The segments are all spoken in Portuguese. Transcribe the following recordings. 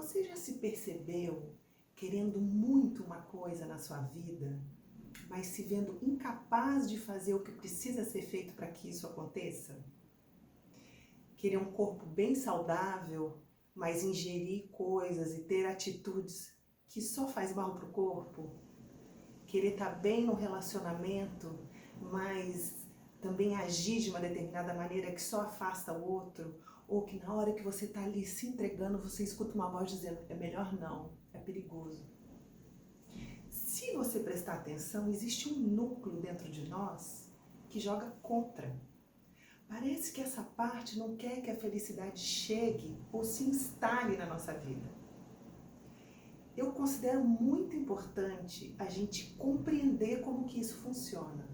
Você já se percebeu querendo muito uma coisa na sua vida, mas se vendo incapaz de fazer o que precisa ser feito para que isso aconteça? Querer um corpo bem saudável, mas ingerir coisas e ter atitudes que só faz mal para o corpo? Querer estar bem no relacionamento, mas também agir de uma determinada maneira que só afasta o outro? Ou que na hora que você está ali se entregando, você escuta uma voz dizendo, é melhor não, é perigoso. Se você prestar atenção, existe um núcleo dentro de nós que joga contra. Parece que essa parte não quer que a felicidade chegue ou se instale na nossa vida. Eu considero muito importante a gente compreender como que isso funciona.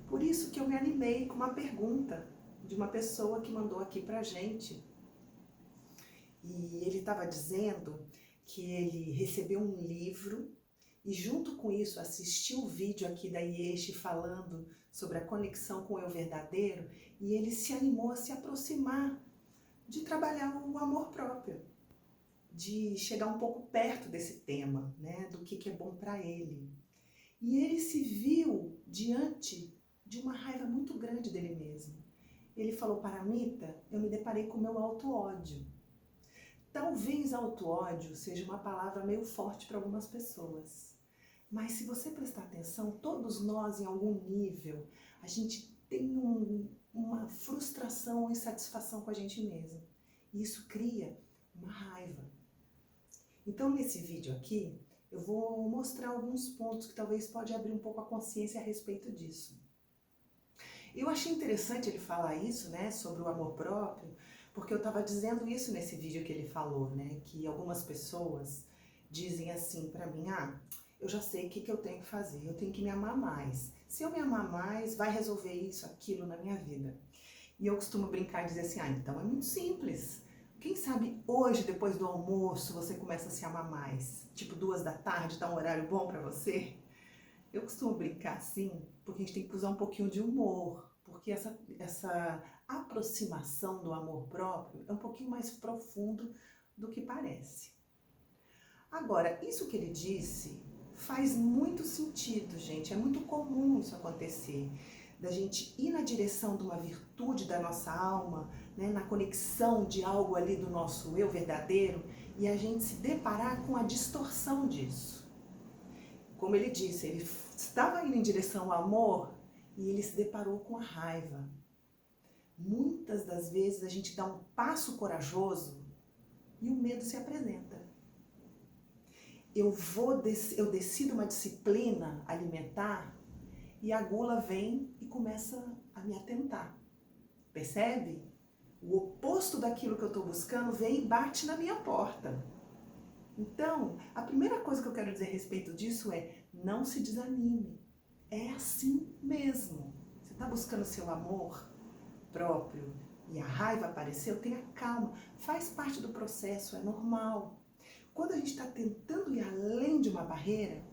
Por isso que eu me animei com uma pergunta de uma pessoa que mandou aqui pra gente. E ele estava dizendo que ele recebeu um livro e junto com isso assistiu o vídeo aqui da Yeshe falando sobre a conexão com o eu verdadeiro, e ele se animou a se aproximar de trabalhar o amor próprio, de chegar um pouco perto desse tema, né, do que é bom para ele. E ele se viu diante de uma raiva muito grande dele mesmo. Ele falou, Paramita, eu me deparei com o meu auto-ódio. Talvez auto-ódio seja uma palavra meio forte para algumas pessoas. Mas se você prestar atenção, todos nós, em algum nível, a gente tem uma frustração ou insatisfação com a gente mesmo. E isso cria uma raiva. Então, nesse vídeo aqui, eu vou mostrar alguns pontos que talvez pode abrir um pouco a consciência a respeito disso. Eu achei interessante ele falar isso, né, sobre o amor próprio, porque eu estava dizendo isso nesse vídeo que ele falou, né, que algumas pessoas dizem assim para mim, eu já sei o que eu tenho que fazer, eu tenho que me amar mais. Se eu me amar mais, vai resolver isso, aquilo na minha vida. E eu costumo brincar e dizer assim, então é muito simples. Quem sabe hoje, depois do almoço, você começa a se amar mais? Tipo 2 da tarde, tá um horário bom para você? Eu costumo brincar assim, porque a gente tem que usar um pouquinho de humor, porque essa aproximação do amor próprio é um pouquinho mais profundo do que parece. Agora, isso que ele disse faz muito sentido, gente. É muito comum isso acontecer, da gente ir na direção de uma virtude da nossa alma, né, na conexão de algo ali do nosso eu verdadeiro, e a gente se deparar com a distorção disso. Como ele disse, ele estava indo em direção ao amor e ele se deparou com a raiva. Muitas das vezes a gente dá um passo corajoso e o medo se apresenta. Eu decido uma disciplina alimentar e a gula vem e começa a me atentar. Percebe? O oposto daquilo que eu estou buscando vem e bate na minha porta. Então, a primeira coisa que eu quero dizer a respeito disso é, não se desanime. É assim mesmo. Você está buscando seu amor próprio e a raiva apareceu, tenha calma. Faz parte do processo, é normal. Quando a gente está tentando ir além de uma barreira,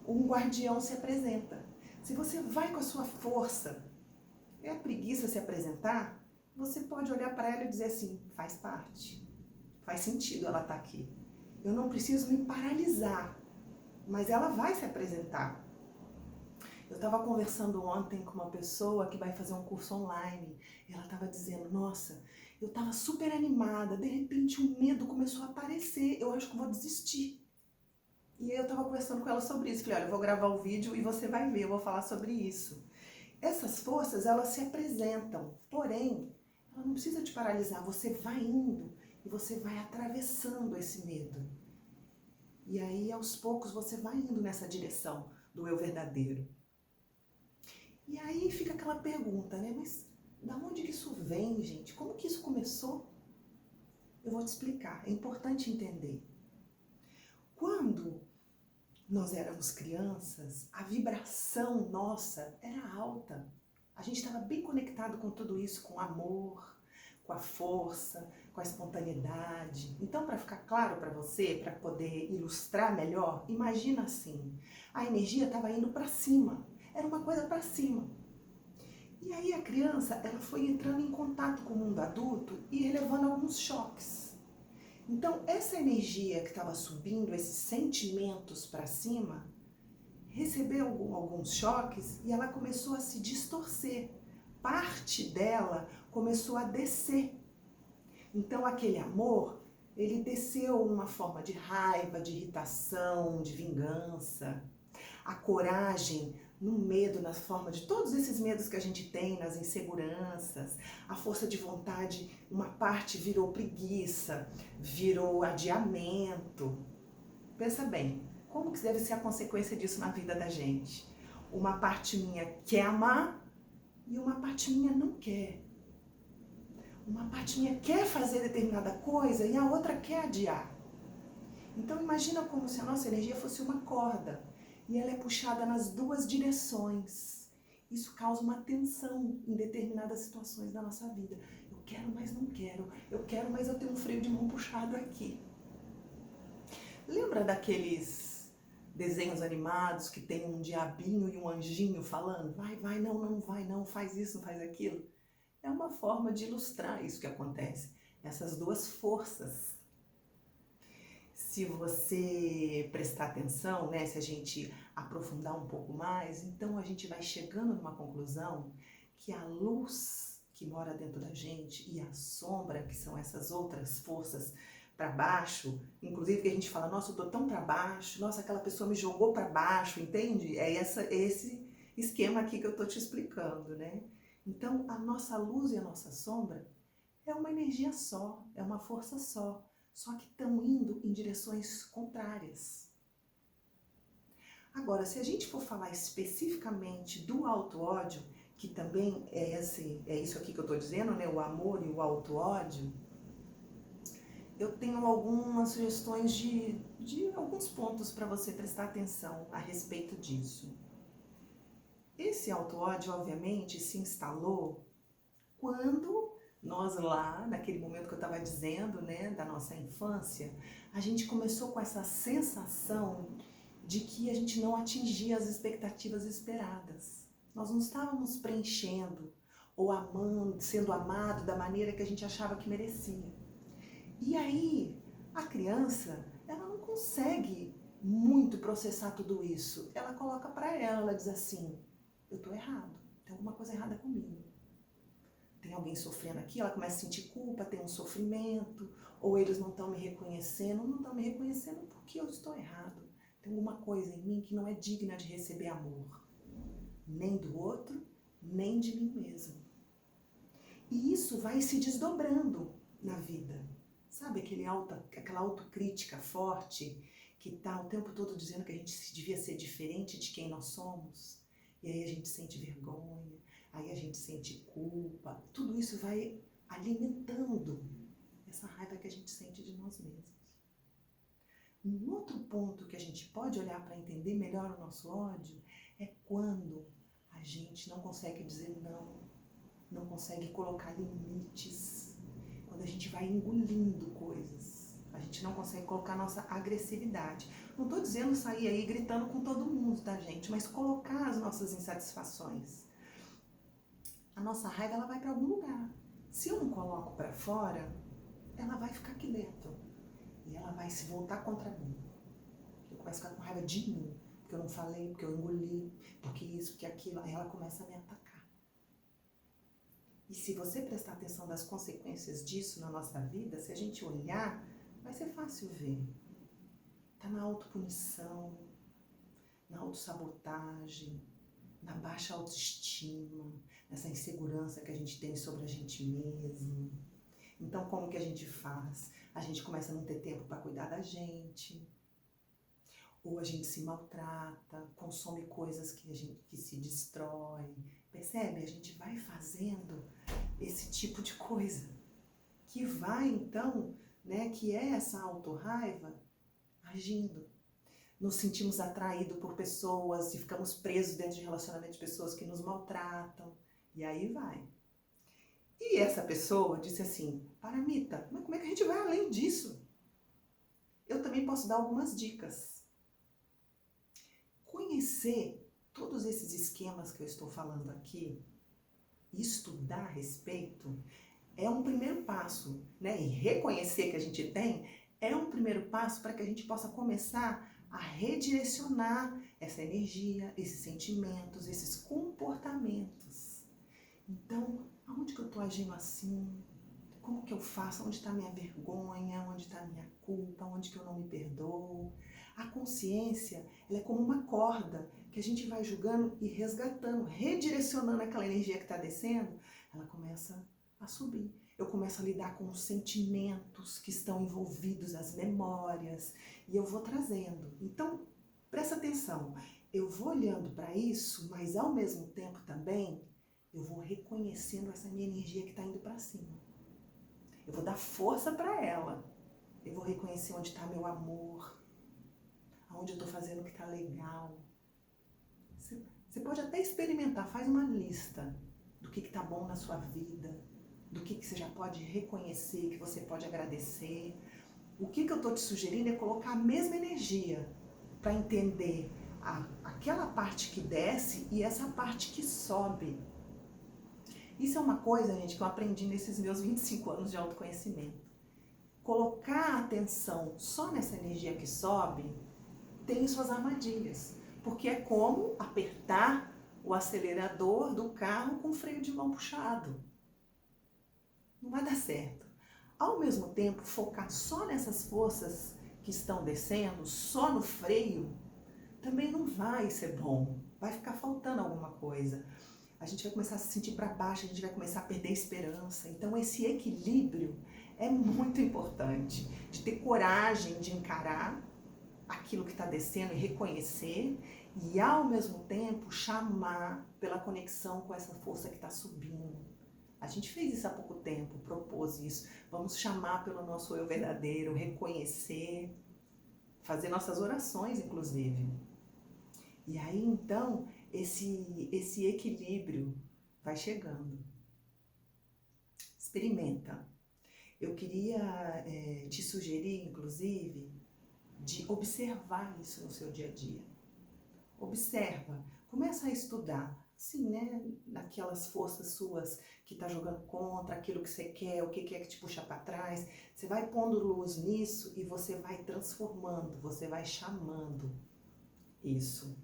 um guardião se apresenta. Se você vai com a sua força, é a preguiça se apresentar, você pode olhar para ela e dizer assim, faz parte. Faz sentido ela estar aqui. Eu não preciso me paralisar, mas ela vai se apresentar. Eu estava conversando ontem com uma pessoa que vai fazer um curso online. E ela estava dizendo, nossa, eu estava super animada, de repente um medo começou a aparecer, eu acho que vou desistir. E eu estava conversando com ela sobre isso. Falei, olha, eu vou gravar o vídeo e você vai ver, eu vou falar sobre isso. Essas forças, elas se apresentam, porém, ela não precisa te paralisar, você vai indo. E você vai atravessando esse medo. E aí, aos poucos, você vai indo nessa direção do eu verdadeiro. E aí fica aquela pergunta, né? Mas da onde que isso vem, gente? Como que isso começou? Eu vou te explicar. É importante entender. Quando nós éramos crianças, a vibração nossa era alta. A gente estava bem conectado com tudo isso, com amor, com a força, com a espontaneidade. Então, para ficar claro para você, para poder ilustrar melhor, imagina assim, a energia estava indo para cima, era uma coisa para cima. E aí a criança, ela foi entrando em contato com o mundo adulto e levando alguns choques. Então, essa energia que estava subindo, esses sentimentos para cima, recebeu alguns choques e ela começou a se distorcer. Parte dela começou a descer. Então, aquele amor, ele desceu numa forma de raiva, de irritação, de vingança. A coragem no medo, na forma de todos esses medos que a gente tem, nas inseguranças. A força de vontade, uma parte virou preguiça, virou adiamento. Pensa bem, como que deve ser a consequência disso na vida da gente? Uma parte minha quer amar e uma parte minha não quer. Uma parte minha quer fazer determinada coisa e a outra quer adiar. Então imagina como se a nossa energia fosse uma corda e ela é puxada nas duas direções. Isso causa uma tensão em determinadas situações da nossa vida. Eu quero, mas não quero. Eu quero, mas eu tenho um freio de mão puxado aqui. Lembra daqueles desenhos animados que tem um diabinho e um anjinho falando? Vai, vai, não vai, não, faz isso, não faz aquilo. É uma forma de ilustrar isso que acontece. Essas duas forças. Se você prestar atenção, né, se a gente aprofundar um pouco mais, então a gente vai chegando numa conclusão que a luz que mora dentro da gente e a sombra, que são essas outras forças para baixo, inclusive que a gente fala, nossa, eu tô tão para baixo, nossa, aquela pessoa me jogou para baixo, entende? É esse esquema aqui que eu tô te explicando, né? Então, a nossa luz e a nossa sombra é uma energia só, é uma força só que estão indo em direções contrárias. Agora, se a gente for falar especificamente do auto-ódio, que também é isso aqui que eu estou dizendo, né, o amor e o auto-ódio, eu tenho algumas sugestões de alguns pontos para você prestar atenção a respeito disso. Esse auto-ódio, obviamente, se instalou quando nós lá, naquele momento que eu estava dizendo, né, da nossa infância, a gente começou com essa sensação de que a gente não atingia as expectativas esperadas. Nós não estávamos preenchendo ou amando, sendo amado da maneira que a gente achava que merecia. E aí, a criança, ela não consegue muito processar tudo isso. Ela coloca para ela diz assim, eu tô errado, tem alguma coisa errada comigo. Tem alguém sofrendo aqui, ela começa a sentir culpa, tem um sofrimento, ou eles não estão me reconhecendo porque eu estou errado. Tem alguma coisa em mim que não é digna de receber amor, nem do outro, nem de mim mesmo. E isso vai se desdobrando na vida. Sabe aquela autocrítica forte que está o tempo todo dizendo que a gente devia ser diferente de quem nós somos? E aí a gente sente vergonha, aí a gente sente culpa. Tudo isso vai alimentando essa raiva que a gente sente de nós mesmos. Um outro ponto que a gente pode olhar para entender melhor o nosso ódio é quando a gente não consegue dizer não consegue colocar limites, quando a gente vai engolindo coisas, a gente não consegue colocar nossa agressividade. Não estou dizendo sair aí gritando com todo mundo, tá, gente? Mas colocar as nossas insatisfações. A nossa raiva, ela vai para algum lugar. Se eu não coloco para fora, ela vai ficar aqui dentro. E ela vai se voltar contra mim. Eu começo a ficar com raiva de mim, porque eu não falei, porque eu engoli, porque isso, porque aquilo. Aí ela começa a me atacar. E se você prestar atenção das consequências disso na nossa vida, se a gente olhar, vai ser fácil ver. Tá na autopunição, na autossabotagem, na baixa autoestima, nessa insegurança que a gente tem sobre a gente mesmo. Então, como que a gente faz? A gente começa a não ter tempo para cuidar da gente, ou a gente se maltrata, consome coisas que se destrói. Percebe? A gente vai fazendo esse tipo de coisa, que vai então, né, que é essa autorraiva agindo. Nos sentimos atraídos por pessoas e ficamos presos dentro de relacionamentos de pessoas que nos maltratam. E aí vai. E essa pessoa disse assim, Paramita, mas como é que a gente vai além disso? Eu também posso dar algumas dicas. Conhecer todos esses esquemas que eu estou falando aqui e estudar a respeito é um primeiro passo, né? E reconhecer que a gente tem é um primeiro passo para que a gente possa começar a redirecionar essa energia, esses sentimentos, esses comportamentos. Então, aonde que eu estou agindo assim? Como que eu faço? Onde está a minha vergonha? Onde está a minha culpa? Onde que eu não me perdoo? A consciência, ela é como uma corda que a gente vai julgando e resgatando, redirecionando aquela energia que está descendo, ela começa a subir. Eu começo a lidar com os sentimentos que estão envolvidos, as memórias, e eu vou trazendo. Então, presta atenção, eu vou olhando para isso, mas ao mesmo tempo também, eu vou reconhecendo essa minha energia que está indo para cima. Eu vou dar força para ela. Eu vou reconhecer onde está meu amor, aonde eu estou fazendo o que está legal. Você pode até experimentar, faz uma lista do que está bom na sua vida, do que você já pode reconhecer, que você pode agradecer. O que eu estou te sugerindo é colocar a mesma energia para entender aquela parte que desce e essa parte que sobe. Isso é uma coisa, gente, que eu aprendi nesses meus 25 anos de autoconhecimento. Colocar a atenção só nessa energia que sobe tem suas armadilhas, porque é como apertar o acelerador do carro com o freio de mão puxado. Não vai dar certo. Ao mesmo tempo, focar só nessas forças que estão descendo, só no freio, também não vai ser bom. Vai ficar faltando alguma coisa. A gente vai começar a se sentir para baixo, a gente vai começar a perder a esperança. Então esse equilíbrio é muito importante, de ter coragem de encarar aquilo que está descendo e reconhecer, e ao mesmo tempo chamar pela conexão com essa força que está subindo. A gente fez isso há pouco tempo, propôs isso. Vamos chamar pelo nosso eu verdadeiro, reconhecer, fazer nossas orações, inclusive. E aí, então, esse equilíbrio vai chegando. Experimenta. Eu queria te sugerir, inclusive, de observar isso no seu dia a dia. Observa, começa a estudar, sim, né? Naquelas forças suas que tá jogando contra, aquilo que você quer, o que é que te puxa para trás. Você vai pondo luz nisso e você vai transformando, você vai chamando isso.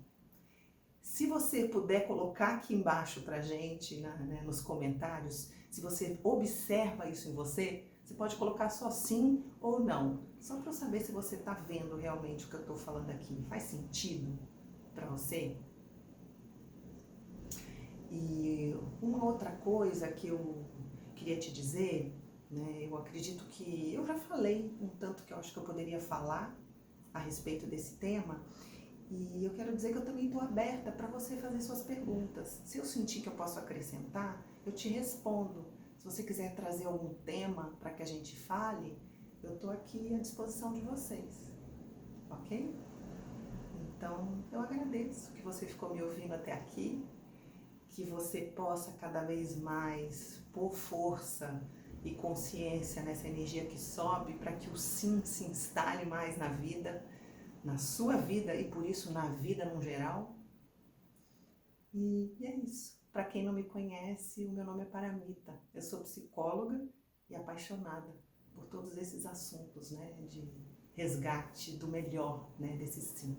Se você puder colocar aqui embaixo pra gente, né, nos comentários, se você observa isso em você, você pode colocar só sim ou não. Só para eu saber se você está vendo realmente o que eu estou falando aqui. Faz sentido para você? E uma outra coisa que eu queria te dizer, né, eu acredito que eu já falei um tanto que eu acho que eu poderia falar a respeito desse tema, e eu quero dizer que eu também estou aberta para você fazer suas perguntas. Se eu sentir que eu posso acrescentar, eu te respondo. Se você quiser trazer algum tema para que a gente fale, eu estou aqui à disposição de vocês, ok? Então, eu agradeço que você ficou me ouvindo até aqui, que você possa cada vez mais pôr força e consciência nessa energia que sobe para que o sim se instale mais na vida, na sua vida e por isso na vida no geral. E é isso. Para quem não me conhece, o meu nome é Paramita. Eu sou psicóloga e apaixonada por todos esses assuntos, né, de resgate do melhor, né, desse sim.